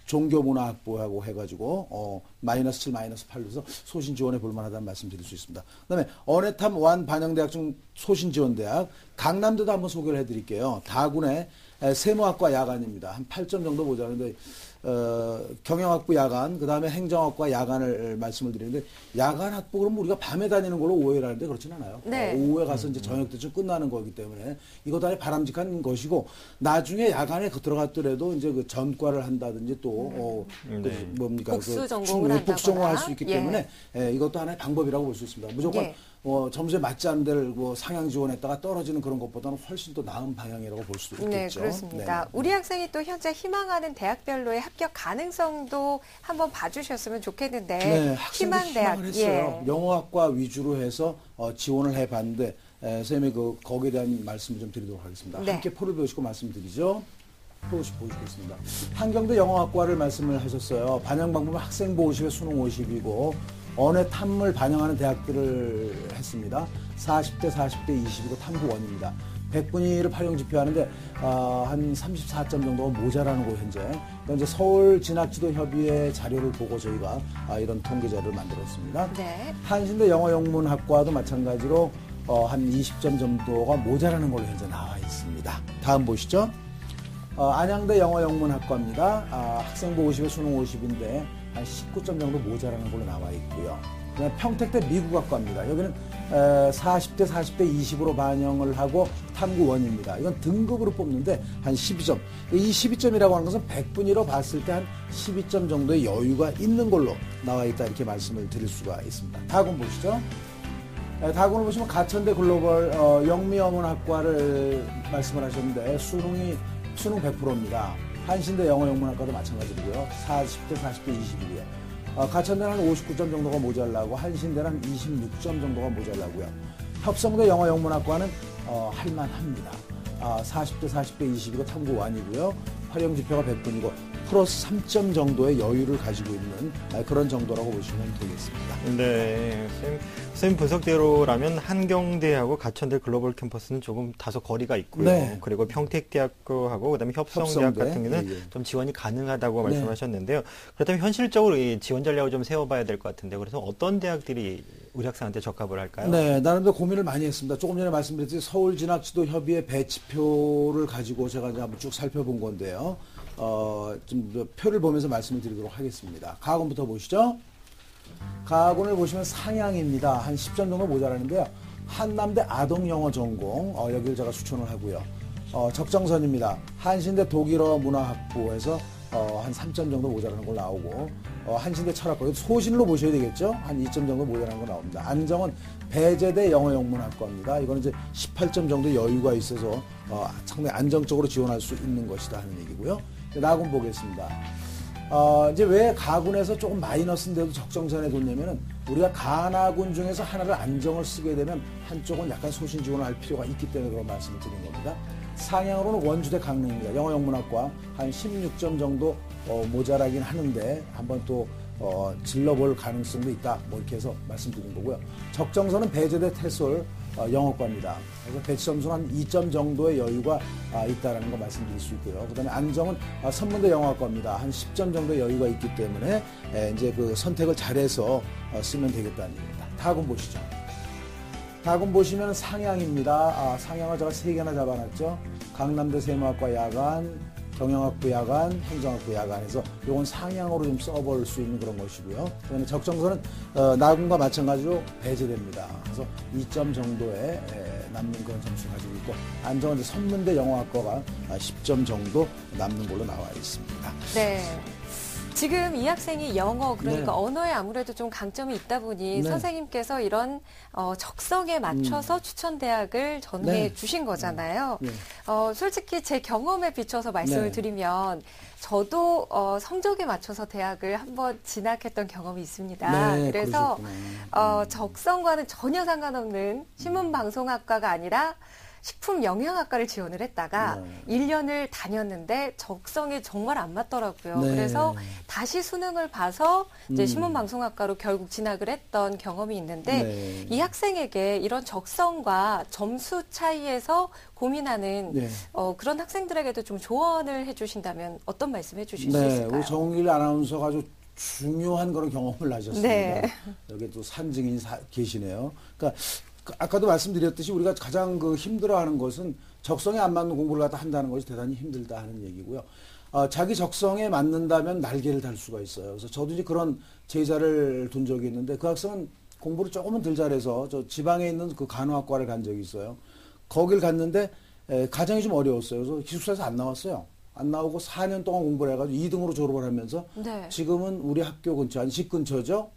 종교문화학부하고 해가지고 마이너스 7, 마이너스 8로서 소신 지원해 볼 만하다는 말씀 드릴 수 있습니다. 그다음에 언해탐 1 반영대학 중 소신 지원대학 강남대도 한번 소개를 해드릴게요. 다군의 세무학과 야간입니다. 한 8점 정도 모자라는데 경영학부 야간, 그 다음에 행정학과 야간을 말씀을 드리는데 야간 학부 그러면 우리가 밤에 다니는 걸로 오해를 하는데 그렇진 않아요. 네. 오후에 가서 이제 저녁 때쯤 끝나는 거기 때문에 이것도 아주 바람직한 것이고 나중에 야간에 들어갔더라도 이제 전과를 한다든지 또 네. 뭡니까 복수 전공을 복수 전공을 할 수 있기 예. 때문에 이것도 하나의 방법이라고 볼 수 있습니다. 무조건 예. 점수에 맞지 않는 데를 상향 지원했다가 떨어지는 그런 것보다는 훨씬 더 나은 방향이라고 볼 수 있겠죠. 네, 그렇습니다. 네. 우리 학생이 또 현재 희망하는 대학별로의 합격 가능성도 한번 봐주셨으면 좋겠는데 네, 학생도 희망 대학, 희망을 했어요. 영어학과 위주로 해서 지원을 해봤는데 선생님이 거기에 대한 말씀을 좀 드리도록 하겠습니다. 네. 함께 표를 배우시고 말씀드리죠. 보여주겠습니다. 한경대 영어학과를 말씀을 하셨어요. 반영 방법은 학생 보 50에 수능 50이고 언해 탐을 반영하는 대학들을 했습니다. 40대 20이고 탐구원입니다. 백분위를 활용 지표하는데 한 34점 정도가 모자라는 거 현재. 그러니까 이제 서울 진학지도협의회 자료를 보고 저희가 이런 통계 자료를 만들었습니다. 네. 한신대 영어영문학과도 마찬가지로 한 20점 정도가 모자라는 걸로 현재 나와 있습니다. 다음 보시죠. 안양대 영어영문학과입니다. 학생부 50에 수능 50인데 한 19점 정도 모자라는 걸로 나와 있고요. 그다음에 평택대 미국학과입니다. 여기는 40대 20으로 반영을 하고 탐구원입니다. 이건 등급으로 뽑는데 한 12점. 이 12점이라고 하는 것은 백분위로 봤을 때 한 12점 정도의 여유가 있는 걸로 나와 있다 이렇게 말씀을 드릴 수가 있습니다. 다음 보시죠. 다음으로 보시면 가천대 글로벌 영미어문학과를 말씀을 하셨는데 수능 100%입니다. 한신대 영어영문학과도 마찬가지고요. 40대 20이에요. 가천대는 한 59점 정도가 모자라고 한신대는 한 26점 정도가 모자라고요. 협성대 영어영문학과는 할만합니다. 40대 20이고 탐구완이고요. 활용 지표가 100분이고 플러스 3점 정도의 여유를 가지고 있는 그런 정도라고 보시면 되겠습니다. 네, 선생님 분석대로라면 한경대하고 가천대 글로벌 캠퍼스는 조금 다소 거리가 있고요. 네. 그리고 평택대학교하고 그다음에 협성대학 협성대. 같은 경우는 예. 좀 지원이 가능하다고 네. 말씀하셨는데요. 그렇다면 현실적으로 이 지원 전략을 좀 세워봐야 될 것 같은데 그래서 어떤 대학들이 우리 학생한테 적합을 할까요? 네, 나름대로 고민을 많이 했습니다. 조금 전에 말씀드렸듯이 서울진학지도협의회 배치표를 가지고 제가 이제 한번 쭉 살펴본 건데요. 좀 표를 보면서 말씀을 드리도록 하겠습니다. 가학원부터 보시죠. 가학원을 보시면 상향입니다. 한 10점 정도 모자라는데요. 한남대 아동영어 전공, 여기를 제가 추천을 하고요. 적정선입니다. 한신대 독일어 문화학부에서 한 3점 정도 모자라는 걸 나오고, 한신대 철학과, 소신으로 보셔야 되겠죠? 한 2점 정도 모자라는 거 나옵니다. 안정은 배재대 영어영문학과입니다. 이거는 이제 18점 정도 여유가 있어서, 상당히 안정적으로 지원할 수 있는 것이다 하는 얘기고요. 나군 보겠습니다. 이제 왜 가군에서 조금 마이너스인데도 적정선에 뒀냐면은 우리가 가나군 중에서 하나를 안정을 쓰게 되면 한쪽은 약간 소신 지원을 할 필요가 있기 때문에 그런 말씀을 드린 겁니다. 상향으로는 원주대 강릉입니다. 영어영문학과 한 16점 정도 모자라긴 하는데 한번 또 질러볼 가능성도 있다. 뭐 이렇게 해서 말씀드린 거고요. 적정선은 배재대 태솔 영어과입니다. 그래서 배치점수는 한 2점 정도의 여유가 있다라는 거 말씀드릴 수 있고요. 그다음에 안정은 선문대 영어학과입니다. 한 10점 정도의 여유가 있기 때문에 이제 그 선택을 잘해서 쓰면 되겠다는 얘기입니다. 다음 보시죠. 다음 보시면 상향입니다. 상향을 제가 3개나 잡아놨죠. 강남대 세무학과 야간, 경영학부 야간, 행정학부 야간에서 이건 상향으로 좀 써볼 수 있는 그런 것이고요. 그다음에 적정선은 나군과 마찬가지로 배제됩니다. 그래서 2점 정도의 남는 그런 점수를 가지고 있고 안정은 이제 선문대 영어학과가 10점 정도 남는 걸로 나와 있습니다. 네. 지금 이 학생이 영어, 그러니까 네. 언어에 아무래도 좀 강점이 있다 보니 네. 선생님께서 이런 적성에 맞춰서 추천 대학을 전해 네. 주신 거잖아요. 네. 솔직히 제 경험에 비춰서 말씀을 네. 드리면 저도 성적에 맞춰서 대학을 한번 진학했던 경험이 있습니다. 네, 그래서 그러셨구나. 적성과는 전혀 상관없는 신문방송학과가 아니라 식품영양학과를 지원을 했다가 1년을 다녔는데 적성이 정말 안 맞더라고요. 네. 그래서 다시 수능을 봐서 이제 신문방송학과로 결국 진학을 했던 경험이 있는데 네. 이 학생에게 이런 적성과 점수 차이에서 고민하는 네. 그런 학생들에게도 좀 조언을 해주신다면 어떤 말씀 해주실 수 네, 있을까요? 우리 정일 아나운서가 아주 중요한 그런 경험을 하셨습니다. 네. 여기 또 산증인이 계시네요. 그러니까 아까도 말씀드렸듯이 우리가 가장 힘들어하는 것은 적성에 안 맞는 공부를 갖다 한다는 것이 대단히 힘들다 하는 얘기고요. 자기 적성에 맞는다면 날개를 달 수가 있어요. 그래서 저도 이제 그런 제자를 둔 적이 있는데 그 학생은 공부를 조금은 덜 잘해서 저 지방에 있는 그 간호학과를 간 적이 있어요. 거길 갔는데 과정이 좀 어려웠어요. 그래서 기숙사에서 안 나왔어요. 안 나오고 4년 동안 공부를 해가지고 2등으로 졸업을 하면서 네. 지금은 우리 학교 근처, 한 집 근처죠.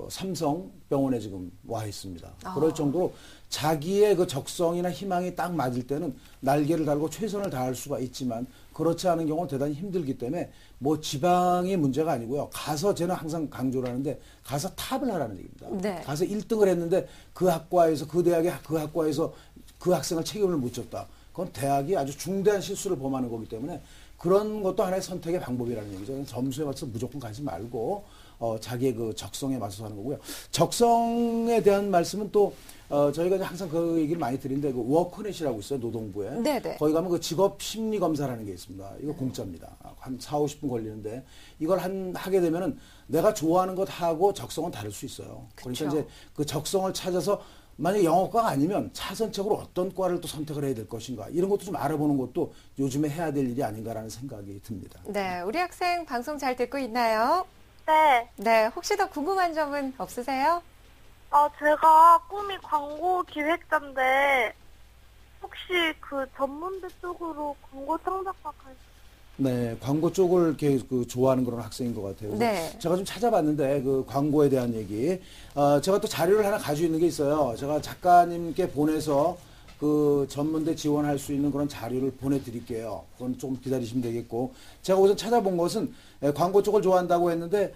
삼성병원에 지금 와 있습니다. 그럴 정도로 자기의 그 적성이나 희망이 딱 맞을 때는 날개를 달고 최선을 다할 수가 있지만 그렇지 않은 경우는 대단히 힘들기 때문에 뭐 지방이 문제가 아니고요. 가서 저는 항상 강조를 하는데 가서 탑을 하라는 얘기입니다. 네. 가서 1등을 했는데 그 학과에서 그 대학의 그 학과에서 그 학생을 책임을 못 졌다. 그건 대학이 아주 중대한 실수를 범하는 거기 때문에 그런 것도 하나의 선택의 방법이라는 얘기죠. 점수에 맞춰서 무조건 가지 말고 자기의 그 적성에 맞춰서 하는 거고요. 적성에 대한 말씀은 또 저희가 항상 그 얘기를 많이 드리는데 그 워크넷이라고 있어요. 노동부에. 네네. 거기 가면 그 직업 심리 검사라는 게 있습니다. 이거 공짜입니다. 한 4-50분 걸리는데 이걸 하게 되면은 내가 좋아하는 것 하고 적성은 다를 수 있어요. 그쵸. 그러니까 이제 그 적성을 찾아서 만약에 영어과가 아니면 차선책으로 어떤 과를 또 선택을 해야 될 것인가 이런 것도 좀 알아보는 것도 요즘에 해야 될 일이 아닌가라는 생각이 듭니다. 네, 우리 학생 방송 잘 듣고 있나요? 네. 네, 혹시 더 궁금한 점은 없으세요? 제가 꿈이 광고 기획자인데, 혹시 그 전문대 쪽으로 광고 창작가 네, 광고 쪽을 이렇게 좋아하는 그런 학생인 것 같아요. 네. 제가 좀 찾아봤는데 그 광고에 대한 얘기, 제가 또 자료를 하나 가지고 있는 게 있어요. 제가 작가님께 보내서 그 전문대 지원할 수 있는 그런 자료를 보내드릴게요. 그건 좀 기다리시면 되겠고, 제가 우선 찾아본 것은 광고 쪽을 좋아한다고 했는데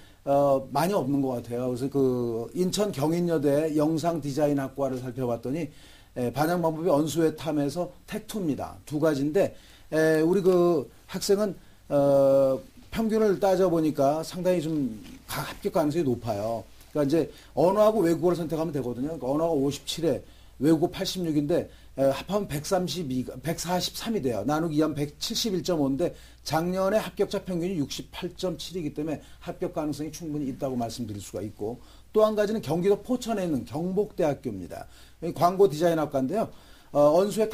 많이 없는 것 같아요. 그래서 그 인천 경인여대 영상 디자인 학과를 살펴봤더니 반영 방법이 언수회탐에서 택2입니다. 두 가지인데 우리 그 학생은 평균을 따져보니까 상당히 좀 합격 가능성이 높아요. 그러니까 이제 언어하고 외국어를 선택하면 되거든요. 그러니까 언어가 57에 외국어 86인데 합하면 143이 돼요. 나누기 2하면 171.5인데 작년에 합격자 평균이 68.7이기 때문에 합격 가능성이 충분히 있다고 말씀드릴 수가 있고, 또 한 가지는 경기도 포천에 있는 경복대학교입니다. 광고 디자인학과인데요. 언수의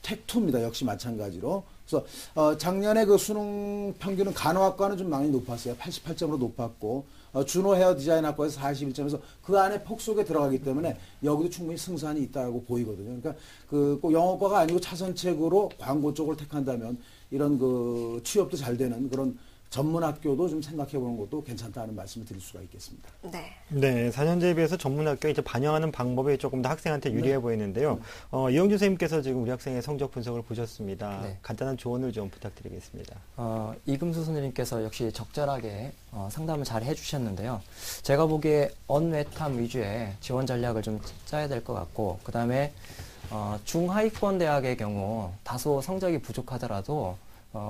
택2입니다. 역시 마찬가지로. 그래서 작년에 그 수능 평균은 간호학과는 좀 많이 높았어요. 88점으로 높았고 준호 헤어 디자인학과에서 41점에서 그 안에 폭 속에 들어가기 때문에 여기도 충분히 승산이 있다고 보이거든요. 그러니까 그 꼭 영어과가 아니고 차선책으로 광고 쪽을 택한다면 이런 그 취업도 잘 되는 그런 전문 학교도 좀 생각해 보는 것도 괜찮다는 말씀을 드릴 수가 있겠습니다. 네. 네, 4년제에 비해서 전문 학교에 이제 반영하는 방법이 조금 더 학생한테 유리해 보이는데요. 이영주 선생님께서 지금 우리 학생의 성적 분석을 보셨습니다. 네. 간단한 조언을 좀 부탁드리겠습니다. 이금수 선생님께서 역시 적절하게 상담을 잘 해주셨는데요. 제가 보기에 언외탐 위주의 지원 전략을 좀 짜야 될 것 같고, 그 다음에 중하위권 대학의 경우 다소 성적이 부족하더라도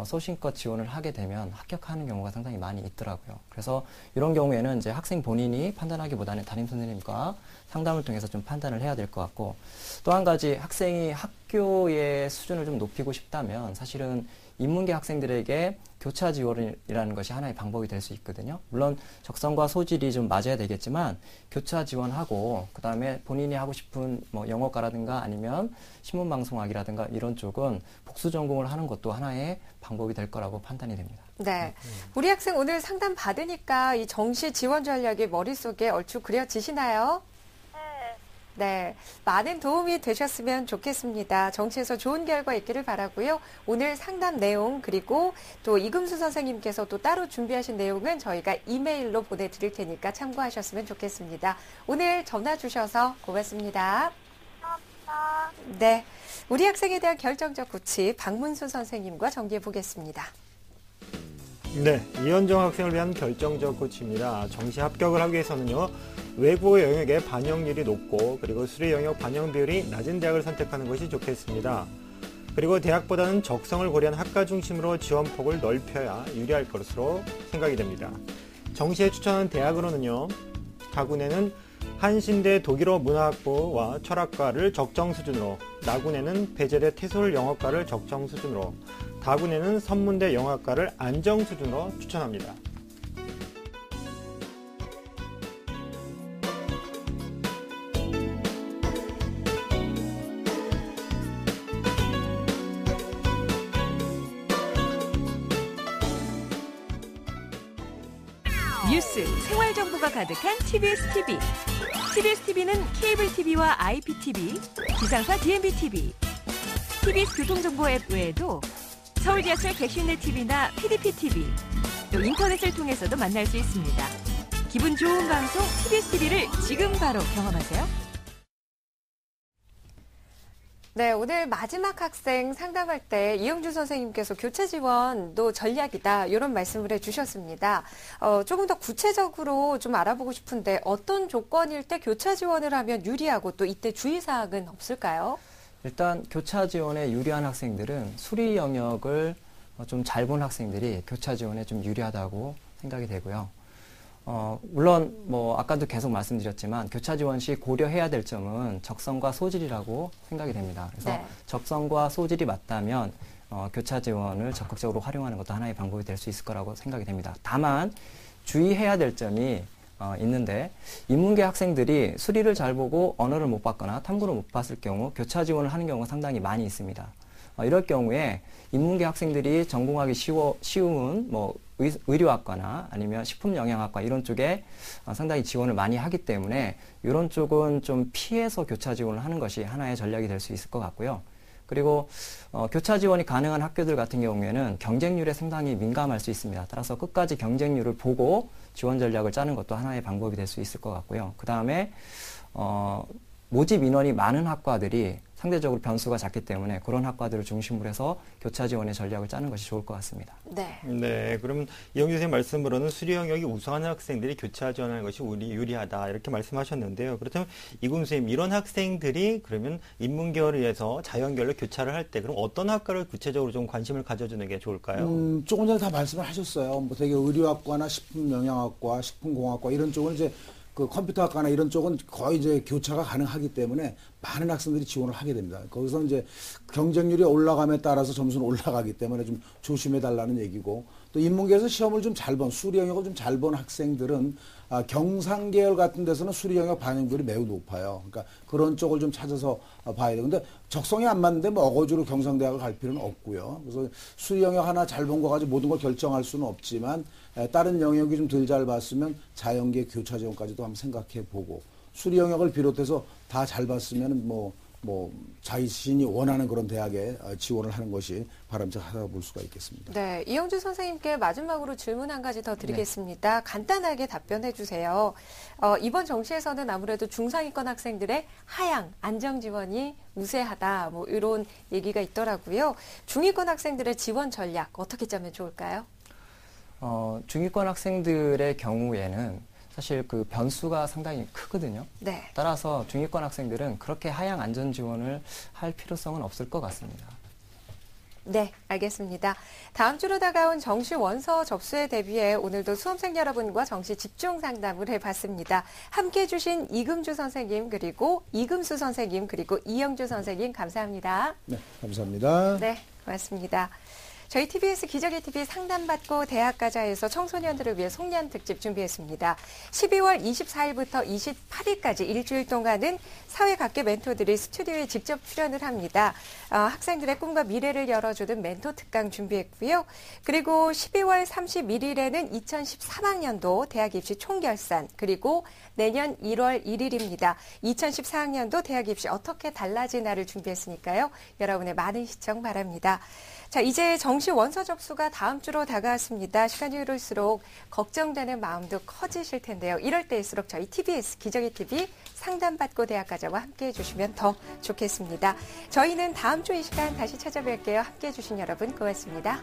소신껏 지원을 하게 되면 합격하는 경우가 상당히 많이 있더라고요. 그래서 이런 경우에는 이제 학생 본인이 판단하기보다는 담임 선생님과 상담을 통해서 좀 판단을 해야 될 것 같고, 또 한 가지 학생이 학교의 수준을 좀 높이고 싶다면 사실은 인문계 학생들에게 교차 지원이라는 것이 하나의 방법이 될 수 있거든요. 물론 적성과 소질이 좀 맞아야 되겠지만 교차 지원하고 그 다음에 본인이 하고 싶은 뭐 영어과라든가 아니면 신문방송학이라든가 이런 쪽은 복수 전공을 하는 것도 하나의 방법이 될 거라고 판단이 됩니다. 네. 우리 학생 오늘 상담 받으니까 이 정시 지원 전략이 머릿속에 얼추 그려지시나요? 네, 많은 도움이 되셨으면 좋겠습니다. 정시에서 좋은 결과 있기를 바라고요. 오늘 상담 내용 그리고 또 이금수 선생님께서 또 따로 준비하신 내용은 저희가 이메일로 보내드릴 테니까 참고하셨으면 좋겠습니다. 오늘 전화 주셔서 고맙습니다. 감사합니다. 네, 우리 학생에 대한 결정적 구치 박문수 선생님과 정리해 보겠습니다. 네, 이현정 학생을 위한 결정적 코치입니다. 정시 합격을 하기 위해서는요, 외국어 영역의 반영률이 높고 그리고 수리 영역 반영 비율이 낮은 대학을 선택하는 것이 좋겠습니다. 그리고 대학보다는 적성을 고려한 학과 중심으로 지원폭을 넓혀야 유리할 것으로 생각이 됩니다. 정시에 추천하는 대학으로는요, 가군에는 한신대 독일어 문화학부와 철학과를 적정 수준으로, 나군에는 배재대 태솔 영어과를 적정 수준으로, 다군에는 선문대 영어학과를 안정 수준으로 추천합니다. 뉴스, 생활 정보가 가득한 TBS TV. TBS TV는 케이블 TV와 IPTV, 기상사 DMB-TV, TBS 교통정보 앱 외에도 서울 지하철 객실내 TV나 PDP TV, 또 인터넷을 통해서도 만날 수 있습니다. 기분 좋은 방송 TBS TV를 지금 바로 경험하세요. 네, 오늘 마지막 학생 상담할 때 이영주 선생님께서 교차 지원도 전략이다 이런 말씀을 해주셨습니다. 조금 더 구체적으로 좀 알아보고 싶은데 어떤 조건일 때 교차 지원을 하면 유리하고 또 이때 주의사항은 없을까요? 일단 교차 지원에 유리한 학생들은 수리 영역을 좀 잘 본 학생들이 교차 지원에 좀 유리하다고 생각이 되고요. 물론 뭐 아까도 계속 말씀드렸지만 교차 지원 시 고려해야 될 점은 적성과 소질이라고 생각이 됩니다. 그래서 네. 적성과 소질이 맞다면 교차 지원을 적극적으로 활용하는 것도 하나의 방법이 될 수 있을 거라고 생각이 됩니다. 다만 주의해야 될 점이 있는데 인문계 학생들이 수리를 잘 보고 언어를 못 봤거나 탐구를 못 봤을 경우 교차 지원을 하는 경우가 상당히 많이 있습니다. 이럴 경우에 인문계 학생들이 전공하기 쉬운 뭐 의료학과나 아니면 식품영양학과 이런 쪽에 상당히 지원을 많이 하기 때문에 이런 쪽은 좀 피해서 교차 지원을 하는 것이 하나의 전략이 될 수 있을 것 같고요. 그리고 교차 지원이 가능한 학교들 같은 경우에는 경쟁률에 상당히 민감할 수 있습니다. 따라서 끝까지 경쟁률을 보고 지원 전략을 짜는 것도 하나의 방법이 될 수 있을 것 같고요. 그 다음에 모집 인원이 많은 학과들이 상대적으로 변수가 작기 때문에 그런 학과들을 중심으로 해서 교차 지원의 전략을 짜는 것이 좋을 것 같습니다. 네. 네, 그럼 이영주 선생님 말씀으로는 수리 영역이 우수한 학생들이 교차 지원하는 것이 유리하다 이렇게 말씀하셨는데요. 그렇다면 이금 선생님 이런 학생들이 그러면 인문계열에서 자연계열로 교차를 할 때 그럼 어떤 학과를 구체적으로 좀 관심을 가져주는 게 좋을까요? 조금 전에 다 말씀을 하셨어요. 뭐 되게 의료학과나 식품영양학과, 식품공학과 이런 쪽은 이제 그 컴퓨터학과나 이런 쪽은 거의 이제 교차가 가능하기 때문에 많은 학생들이 지원을 하게 됩니다. 거기서 이제 경쟁률이 올라감에 따라서 점수는 올라가기 때문에 좀 조심해 달라는 얘기고, 또 인문계에서 시험을 좀 잘 본, 수리 영역을 좀 잘 본 학생들은 경상계열 같은 데서는 수리 영역 반영률이 매우 높아요. 그러니까 그런 쪽을 좀 찾아서 봐야 돼요. 근데 적성이 안 맞는데 뭐 어거지로 경상대학을 갈 필요는 없고요. 그래서 수리 영역 하나 잘 본 거 가지고 모든 걸 결정할 수는 없지만 다른 영역이 좀 덜 잘 봤으면 자연계 교차 지원까지도 한번 생각해 보고, 수리 영역을 비롯해서 다 잘 봤으면 뭐 자신이 원하는 그런 대학에 지원을 하는 것이 바람직하다고 볼 수가 있겠습니다. 네, 이영주 선생님께 마지막으로 질문 한 가지 더 드리겠습니다. 네. 간단하게 답변해 주세요. 이번 정시에서는 아무래도 중상위권 학생들의 하향, 안정 지원이 우세하다, 뭐 이런 얘기가 있더라고요. 중위권 학생들의 지원 전략 어떻게 짜면 좋을까요? 중위권 학생들의 경우에는 사실 그 변수가 상당히 크거든요. 네. 따라서 중위권 학생들은 그렇게 하향 안전 지원을 할 필요성은 없을 것 같습니다. 네, 알겠습니다. 다음 주로 다가온 정시 원서 접수에 대비해 오늘도 수험생 여러분과 정시 집중 상담을 해봤습니다. 함께해 주신 이금주 선생님, 그리고 이금수 선생님, 그리고 이영주 선생님 감사합니다. 네, 감사합니다. 네, 고맙습니다. 저희 TBS 기적의 TV 상담받고 대학가자에서 청소년들을 위해 송년 특집 준비했습니다. 12월 24일부터 28일까지 일주일 동안은 사회각계 멘토들이 스튜디오에 직접 출연을 합니다. 학생들의 꿈과 미래를 열어주는 멘토 특강 준비했고요. 그리고 12월 31일에는 2013학년도 대학 입시 총결산, 그리고 내년 1월 1일입니다. 2014학년도 대학 입시 어떻게 달라지나를 준비했으니까요. 여러분의 많은 시청 바랍니다. 자, 이제 정시 원서 접수가 다음 주로 다가왔습니다. 시간이 흐를수록 걱정되는 마음도 커지실 텐데요. 이럴 때일수록 저희 TBS 기적의 TV 상담받고 대학가자와 함께해 주시면 더 좋겠습니다. 저희는 다음 주 이 시간 다시 찾아뵐게요. 함께해 주신 여러분 고맙습니다.